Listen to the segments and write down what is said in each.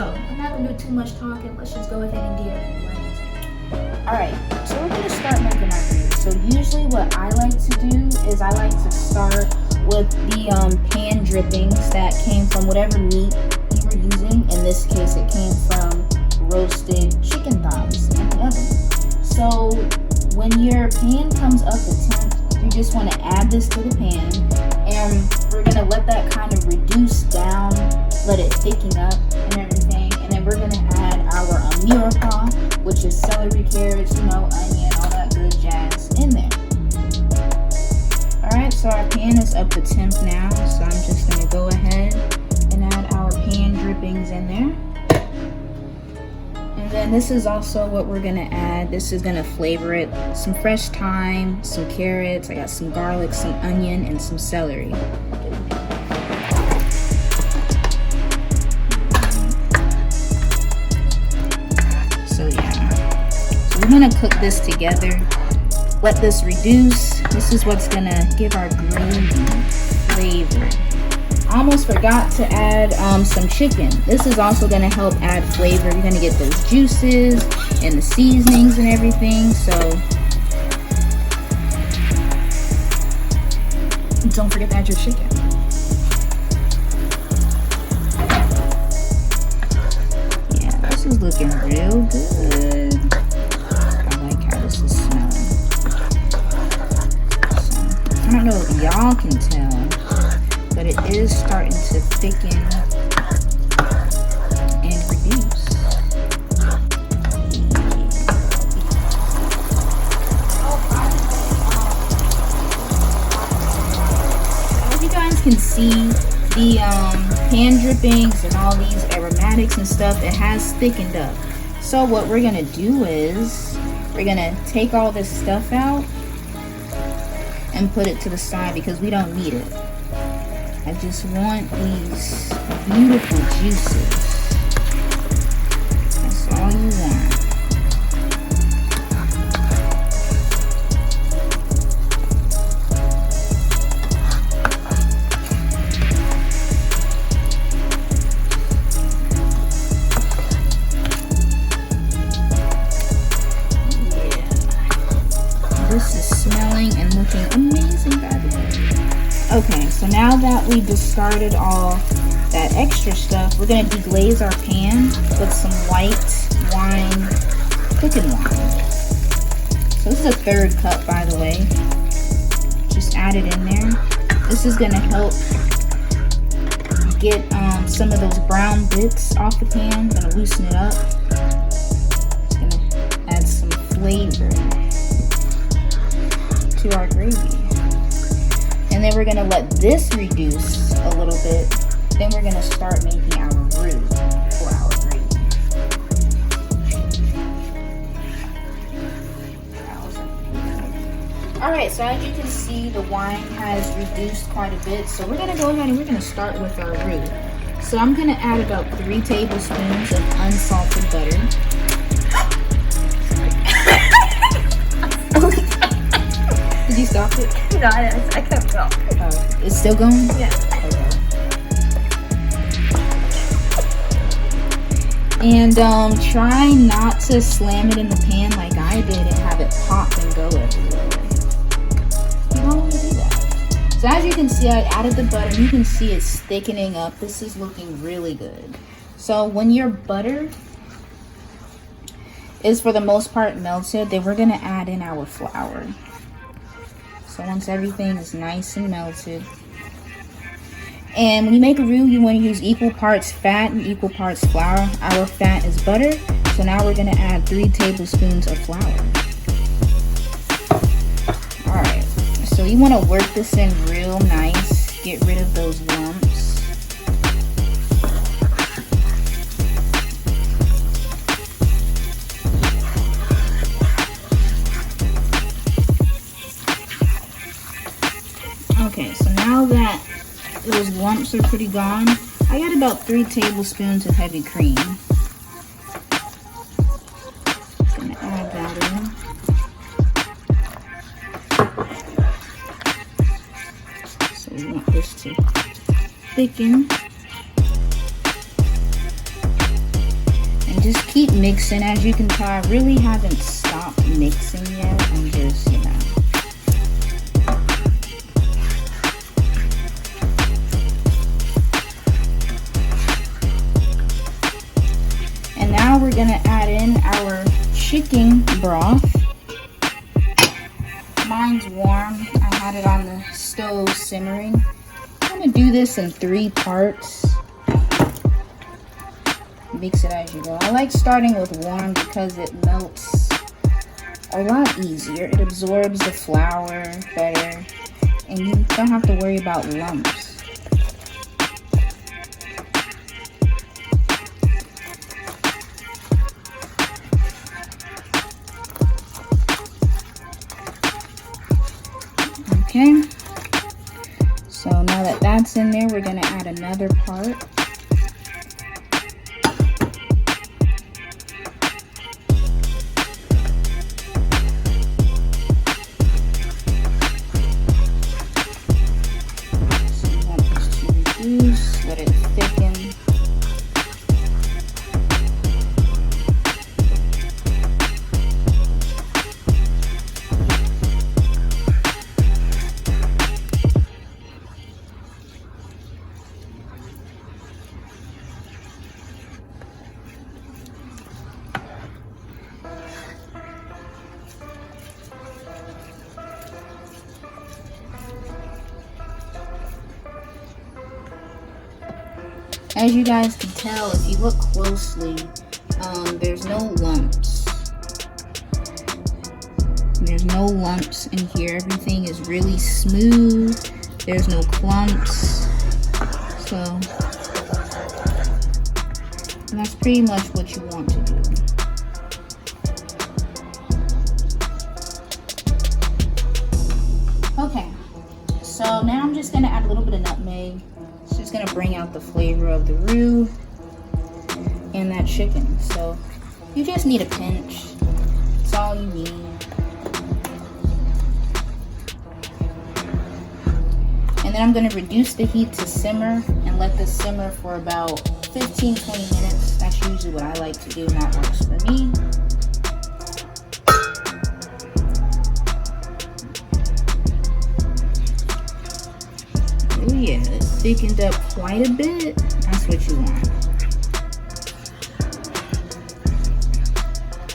So I'm not gonna do too much talking. Let's just go ahead and get right. Alright, so we're gonna start making our greens. So usually what I like to do is I like to start with the pan drippings that came from whatever meat you were using. In this case, it came from roasted chicken thighs in the oven. So when your pan comes up to temp, you just want to add this to the pan, and we're gonna let that kind of reduce down, let it thicken up and everything, and then we're gonna add our mirepoix, which is celery, carrots, onion, all that good jazz in there. Alright, so our pan is up to temp now, so I'm just gonna go ahead and add our pan drippings in there. And then this is also what we're gonna add. This is gonna flavor it. Some fresh thyme, some carrots, I got some garlic, some onion, and some celery. So yeah, so we're gonna cook this together. Let this reduce. This is what's gonna give our gravy flavor. I almost forgot to add some chicken. This is also going to help add flavor. You're going to get those juices and the seasonings and everything. So don't forget to add your chicken. Yeah, this is looking real good. I like how this is smelling. So, I don't know if y'all can tell, but it is starting to thicken and reduce. As you guys can see, the pan drippings and all these aromatics and stuff, it has thickened up. So what we're gonna do is we're gonna take all this stuff out and put it to the side because we don't need it. I just want these beautiful juices. That's all you want. Yeah. This is smelling and looking amazing, by the way. Okay, so now that we discarded all that extra stuff, we're going to deglaze our pan with some white wine, cooking wine. So this is a 1/3 cup, by the way. Just add it in there. This is going to help get some of those brown bits off the pan. Going to loosen it up. It's going to add some flavor to our gravy. And then we're going to let this reduce a little bit. Then we're going to start making our roux for our gravy. Alright, so as you can see, the wine has reduced quite a bit. So we're going to go ahead and we're going to start with our roux. So I'm going to add about 3 tablespoons of unsalted butter. Did you stop it? No, I kept going. Oh, it's still going? Yeah. Okay. And try not to slam it in the pan like I did and have it pop and go everywhere. You don't want to do that. So as you can see, I added the butter. You can see it's thickening up. This is looking really good. So when your butter is for the most part melted, then we're going to add in our flour. So once everything is nice and melted. And when you make a roux, you want to use equal parts fat and equal parts flour. Our fat is butter. So now we're going to add 3 tablespoons of flour. Alright, so you want to work this in real nice. Get rid of those lumps. Okay, so now that those lumps are pretty gone, I got about 3 tablespoons of heavy cream. Gonna add that in. So we want this to thicken. just keep mixing. As you can tell, I really haven't stopped mixing yet. I'm just, you know. And now we're gonna add in our chicken broth. Mine's warm. I had it on the stove simmering. I'm gonna do this in 3 parts. Mix it as you go. I like starting with warm because it melts a lot easier. It absorbs the flour better, and you don't have to worry about lumps. Okay, so now that that's in there, we're going to add another part. So you want this to reduce, let it thicken. As you guys can tell, if you look closely, there's no lumps. There's no lumps in here. Everything is really smooth. There's no clumps. So that's pretty much what you want to do. Okay, so now I'm just gonna add a little bit of nutmeg. It's just gonna bring out the flavor of the roux and that chicken. So you just need a pinch. That's all you need. And then I'm gonna reduce the heat to simmer and let this simmer for about 15-20 minutes. That's usually what I like to do, and that works for me. Oh yeah, it thickened up quite a bit. That's what you want.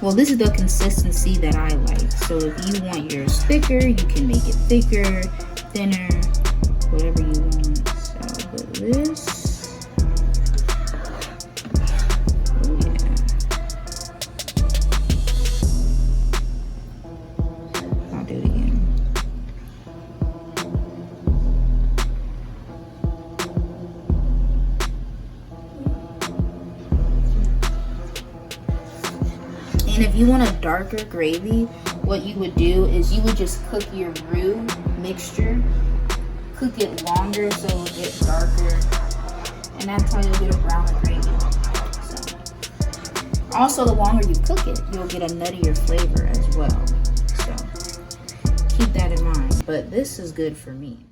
Well, this is the consistency that I like. So if you want yours thicker, you can make it thicker, thinner, whatever you want. So I'll put this. Oh yeah. I'll do it again. And if you want a darker gravy, what you would do is you would just cook your roux mixture, cook it longer so it'll get darker, and that's how you'll get a browner gravy. So, also, the longer you cook it, you'll get a nuttier flavor as well. So keep that in mind. But this is good for me.